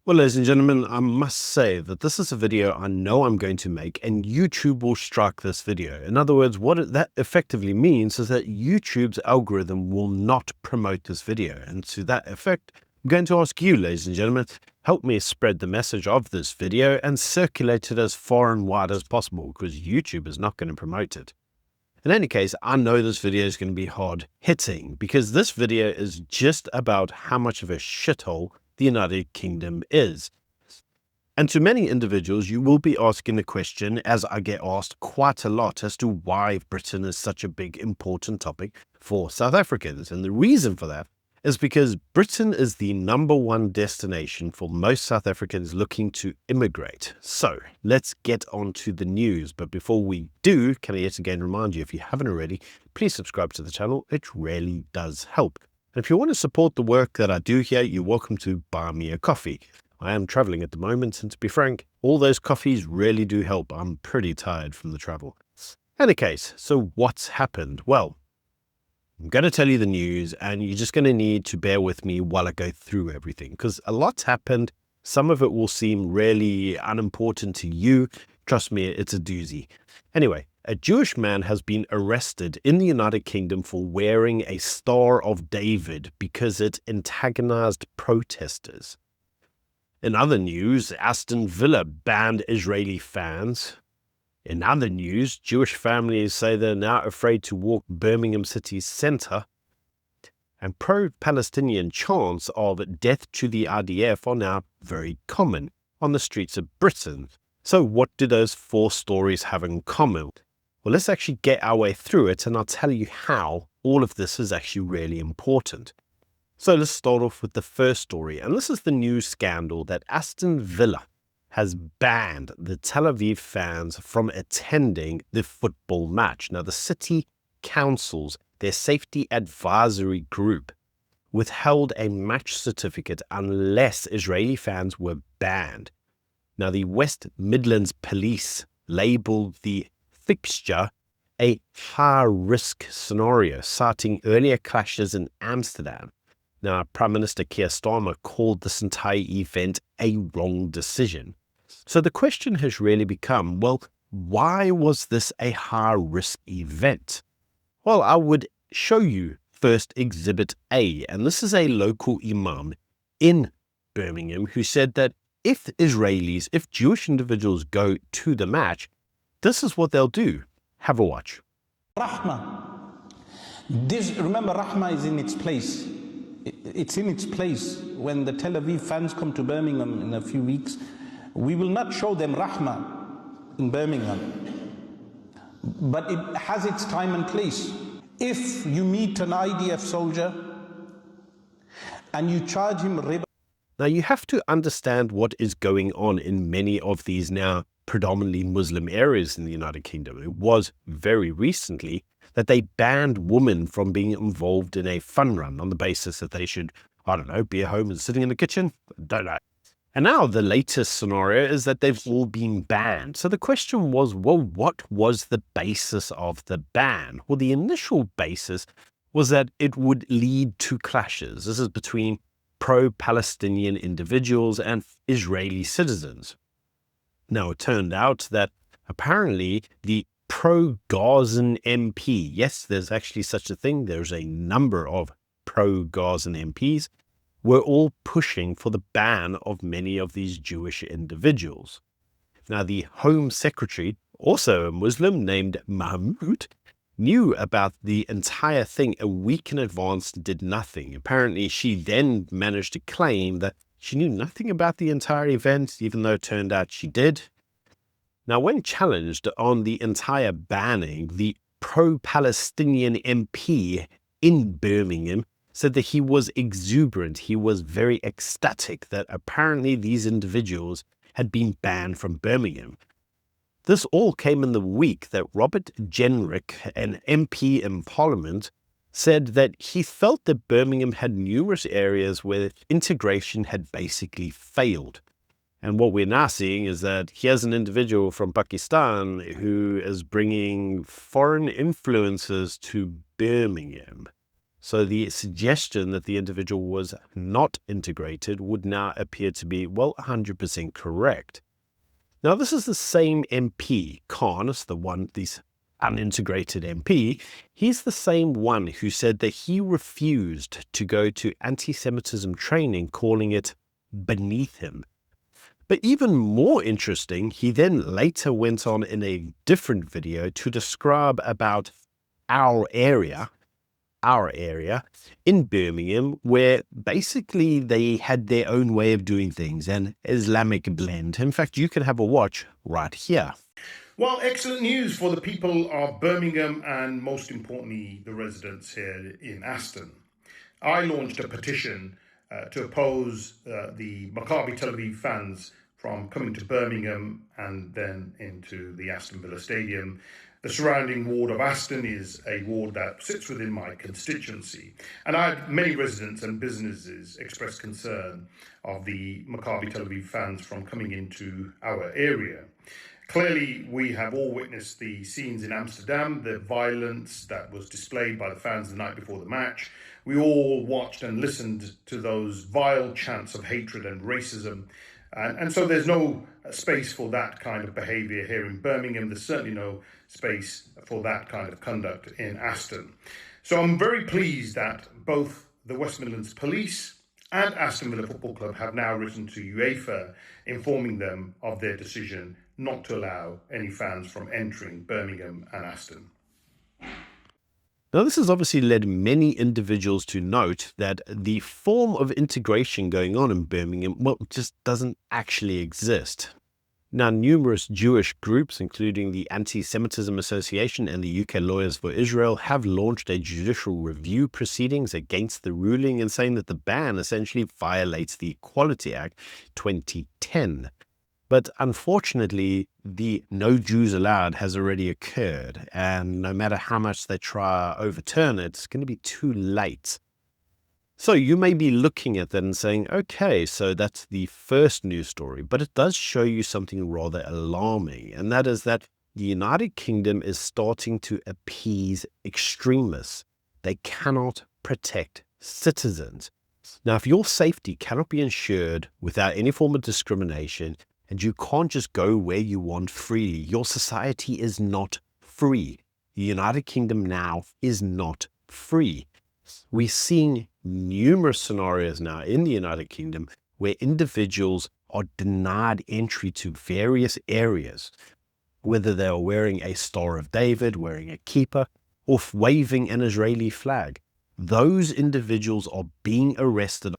Well, ladies and gentlemen, I must say that this is a video I know I'm going to make, and YouTube will strike this video. In other words, that effectively means is that YouTube's algorithm will not promote this video. And to that effect, I'm going to ask you, ladies and gentlemen, help me spread the message of this video and circulate it as far and wide as possible, because YouTube is not going to promote it. In any case, I know this video is going to be hard hitting, because this video is just about how much of a shithole the United Kingdom is. And to many individuals, you will be asking the question, as I get asked quite a lot, as to why Britain is such a big, important topic for South Africans. And the reason for that is because Britain is the #1 destination for most South Africans looking to immigrate. So let's get on to the news. But before we do, can I yet again remind you, if you haven't already, please subscribe to the channel. It really does help. And if you want to support the work that I do here, you're welcome to buy me a coffee. I am traveling at the moment, and to be frank, all those coffees really do help. I'm pretty tired from the travel. Any case, so what's happened? Well, I'm going to tell you the news, and you're just going to need to bear with me while I go through everything, because a lot's happened. Some of it will seem really unimportant to you. Trust me, it's a doozy. Anyway, a Jewish man has been arrested in the United Kingdom for wearing a Star of David because it antagonized protesters. In other news, Aston Villa banned Israeli fans. In other news, Jewish families say they're now afraid to walk Birmingham city's centre. And pro-Palestinian chants of death to the IDF are now very common on the streets of Britain. So what do those four stories have in common? Well, let's actually get our way through it, and I'll tell you how all of this is actually really important. So let's start off with the first story, and this is the news scandal that Aston Villa has banned the Tel Aviv fans from attending the football match. Now, the city councils, their safety advisory group, withheld a match certificate unless Israeli fans were banned. Now, the West Midlands Police labelled the fixture a high-risk scenario, citing earlier clashes in Amsterdam. Now, Prime Minister Keir Starmer called this entire event a wrong decision. So the question has really become, well, why was this a high-risk event? Well, I would show you first Exhibit A, and this is a local imam in Birmingham who said that if Jewish individuals go to the match, this is what they'll do. Have a watch. Rahma. Remember, Rahma is in its place. It's in its place. When the Tel Aviv fans come to Birmingham in a few weeks, we will not show them Rahma in Birmingham. But it has its time and place. If you meet an IDF soldier and you charge him riba. Now, you have to understand what is going on in many of these now predominantly Muslim areas in the United Kingdom. It was very recently that they banned women from being involved in a fun run on the basis that they should, I don't know, be at home and sitting in the kitchen. Don't know. And now the latest scenario is that they've all been banned. So the question was, well, what was the basis of the ban? Well, the initial basis was that it would lead to clashes. This is between pro-Palestinian individuals and Israeli citizens. Now, it turned out that apparently the pro-Gazan MP, yes, there's actually such a thing, there's a number of pro-Gazan MPs, were all pushing for the ban of many of these Jewish individuals. Now, the Home Secretary, also a Muslim named Mahmoud, knew about the entire thing a week in advance, did nothing. Apparently, she then managed to claim that she knew nothing about the entire event, even though it turned out she did. Now, when challenged on the entire banning, the pro-Palestinian MP in Birmingham said that he was exuberant. He was very ecstatic that apparently these individuals had been banned from Birmingham. This all came in the week that Robert Jenrick, an MP in Parliament, said that he felt that Birmingham had numerous areas where integration had basically failed. And what we're now seeing is that here's an individual from Pakistan who is bringing foreign influences to Birmingham. So the suggestion that the individual was not integrated would now appear to be, well, 100% correct. Now, this is the same MP, Khan, this unintegrated MP. He's the same one who said that he refused to go to anti-Semitism training, calling it beneath him. But even more interesting, he then later went on in a different video to describe about our area in Birmingham, where basically they had their own way of doing things, an Islamic blend. In fact, you can have a watch right here. Well, excellent news for the people of Birmingham and, most importantly, the residents here in Aston. I launched a petition to oppose the Maccabi Tel Aviv fans from coming to Birmingham and then into the Aston Villa Stadium. The surrounding ward of Aston is a ward that sits within my constituency. And I had many residents and businesses express concern of the Maccabi Tel Aviv fans from coming into our area. Clearly, we have all witnessed the scenes in Amsterdam, the violence that was displayed by the fans the night before the match. We all watched and listened to those vile chants of hatred and racism. And so there's no space for that kind of behaviour here in Birmingham. There's certainly no space for that kind of conduct in Aston. So I'm very pleased that both the West Midlands Police and Aston Villa Football Club have now written to UEFA informing them of their decision not to allow any fans from entering Birmingham and Aston. Now, this has obviously led many individuals to note that the form of integration going on in Birmingham, well, just doesn't actually exist. Now, numerous Jewish groups, including the Antisemitism Association and the UK Lawyers for Israel, have launched a judicial review proceedings against the ruling and saying that the ban essentially violates the Equality Act 2010. But unfortunately, the No Jews Allowed has already occurred, and no matter how much they try to overturn it, it's going to be too late. So you may be looking at that and saying, okay, so that's the first news story, but it does show you something rather alarming, and that is that the United Kingdom is starting to appease extremists. They cannot protect citizens. Now, if your safety cannot be ensured without any form of discrimination, and you can't just go where you want freely, your society is not free. The United Kingdom now is not free. We're seeing numerous scenarios now in the United Kingdom where individuals are denied entry to various areas, whether they are wearing a Star of David, wearing a kippah, or waving an Israeli flag. Those individuals are being arrested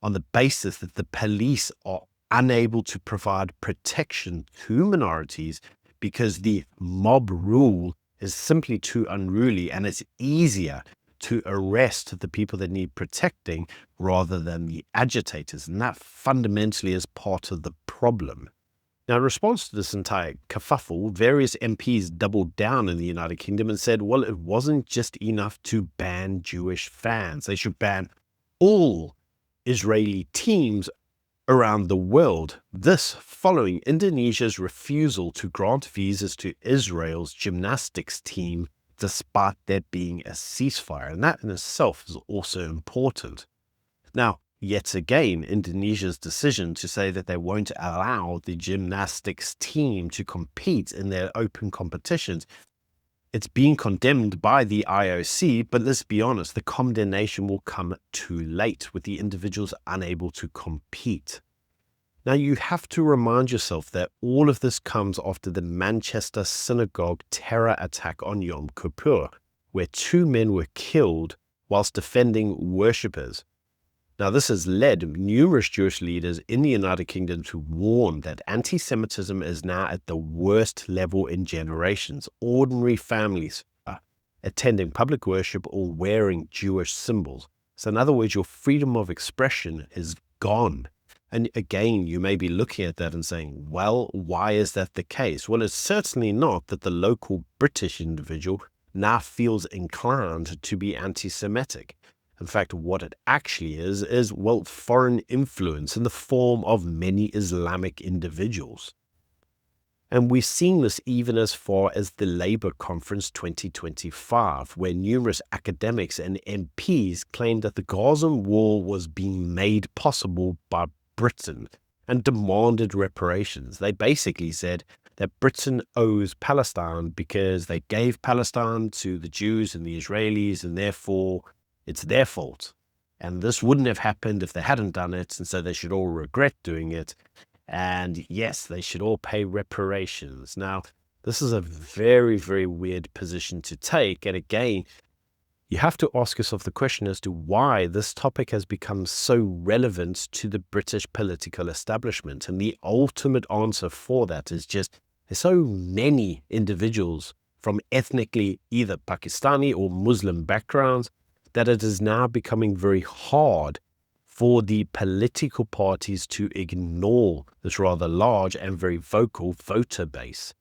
on the basis that the police are unable to provide protection to minorities because the mob rule is simply too unruly, and it's easier to arrest the people that need protecting rather than the agitators. And that fundamentally is part of the problem. Now, in response to this entire kerfuffle, various MPs doubled down in the United Kingdom and said, well, it wasn't just enough to ban Jewish fans. They should ban all Israeli teams around the world. This following Indonesia's refusal to grant visas to Israel's gymnastics team despite there being a ceasefire. And that in itself is also important. Now, yet again, Indonesia's decision to say that they won't allow the gymnastics team to compete in their open competitions, it's being condemned by the IOC, but let's be honest, the condemnation will come too late with the individuals unable to compete. Now, you have to remind yourself that all of this comes after the Manchester synagogue terror attack on Yom Kippur, where 2 men were killed whilst defending worshippers. Now, this has led numerous Jewish leaders in the United Kingdom to warn that anti-Semitism is now at the worst level in generations. Ordinary families are attending public worship or wearing Jewish symbols. So in other words, your freedom of expression is gone. And again, you may be looking at that and saying, well, why is that the case? Well, it's certainly not that the local British individual now feels inclined to be anti-Semitic. In fact, what it actually is, well, foreign influence in the form of many Islamic individuals. And we've seen this even as far as the Labour Conference 2025, where numerous academics and MPs claimed that the Gaza Wall was being made possible by Britain and demanded reparations. They basically said that Britain owes Palestine because they gave Palestine to the Jews and the Israelis, and therefore it's their fault. And this wouldn't have happened if they hadn't done it, and so they should all regret doing it. And yes, they should all pay reparations. Now, this is a very, very weird position to take. And again, you have to ask yourself the question as to why this topic has become so relevant to the British political establishment. And the ultimate answer for that is just there's so many individuals from ethnically either Pakistani or Muslim backgrounds that it is now becoming very hard for the political parties to ignore this rather large and very vocal voter base.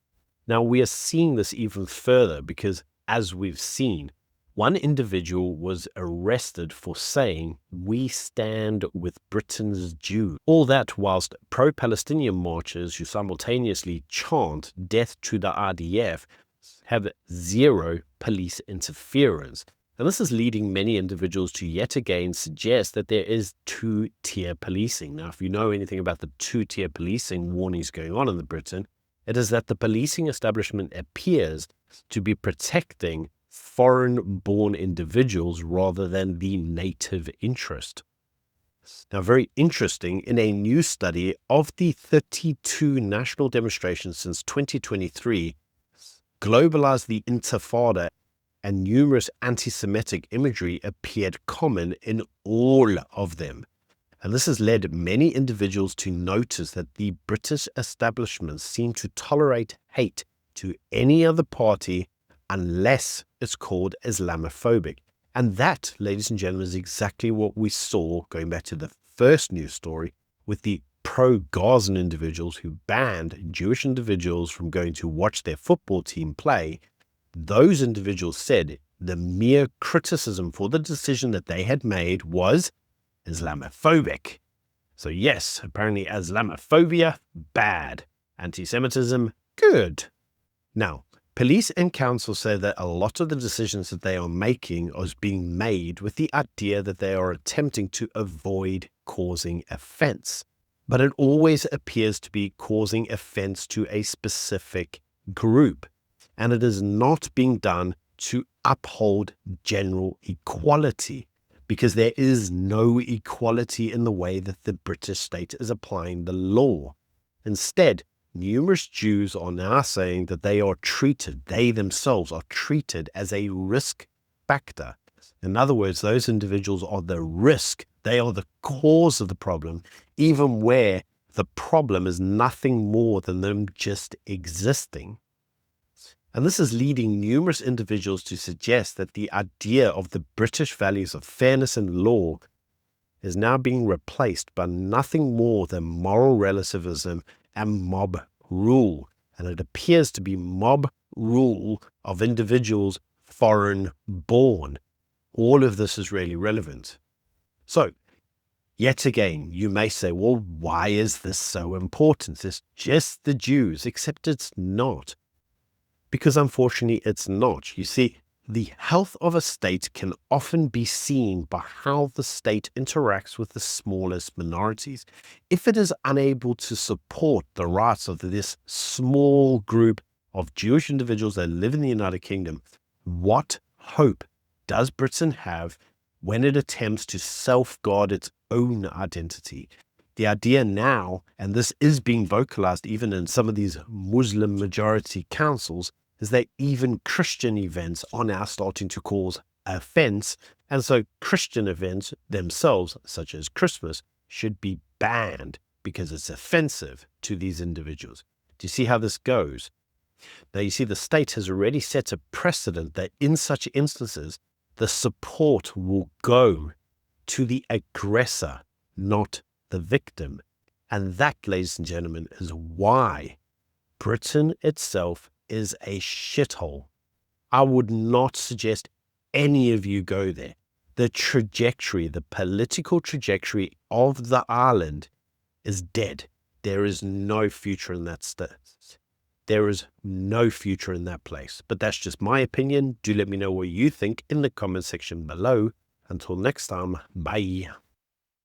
Now, we are seeing this even further because, as we've seen, one individual was arrested for saying, "We stand with Britain's Jews." All that whilst pro-Palestinian marchers who simultaneously chant "death to the IDF" have zero police interference. And this is leading many individuals to yet again suggest that there is two-tier policing. Now, if you know anything about the two-tier policing warnings going on in Britain, it is that the policing establishment appears to be protecting foreign-born individuals rather than the native interest. Now, very interesting, in a new study of the 32 national demonstrations since 2023, globalized the Intifada and numerous anti-Semitic imagery appeared common in all of them. And this has led many individuals to notice that the British establishment seem to tolerate hate to any other party unless it's called Islamophobic. And that, ladies and gentlemen, is exactly what we saw going back to the first news story with the pro-Gazan individuals who banned Jewish individuals from going to watch their football team play. Those individuals said the mere criticism for the decision that they had made was Islamophobic. So yes, apparently Islamophobia, bad. Anti-Semitism, good. Now, police and council say that a lot of the decisions that they are making are being made with the idea that they are attempting to avoid causing offense. But it always appears to be causing offense to a specific group. And it is not being done to uphold general equality, because there is no equality in the way that the British state is applying the law. Instead, numerous Jews are now saying that they themselves are treated as a risk factor. In other words, those individuals are the risk, they are the cause of the problem, even where the problem is nothing more than them just existing. And this is leading numerous individuals to suggest that the idea of the British values of fairness and law is now being replaced by nothing more than moral relativism and mob rule. And it appears to be mob rule of individuals foreign born. All of this is really relevant. So, yet again, you may say, well, why is this so important? It's just the Jews, except it's not. Because unfortunately, it's not. You see, the health of a state can often be seen by how the state interacts with the smallest minorities. If it is unable to support the rights of this small group of Jewish individuals that live in the United Kingdom, what hope does Britain have when it attempts to self-guard its own identity? The idea now, and this is being vocalized even in some of these Muslim majority councils, is that even Christian events are now starting to cause offense. And so Christian events themselves, such as Christmas, should be banned because it's offensive to these individuals. Do you see how this goes? Now, you see, the state has already set a precedent that in such instances, the support will go to the aggressor, not the victim. And that, ladies and gentlemen, is why Britain itself is a shithole. I would not suggest any of you go there. The trajectory, the political trajectory of the island is dead. There is no future in that state. There is no future in that place. But that's just my opinion. Do let me know what you think in the comment section below. Until next time, bye.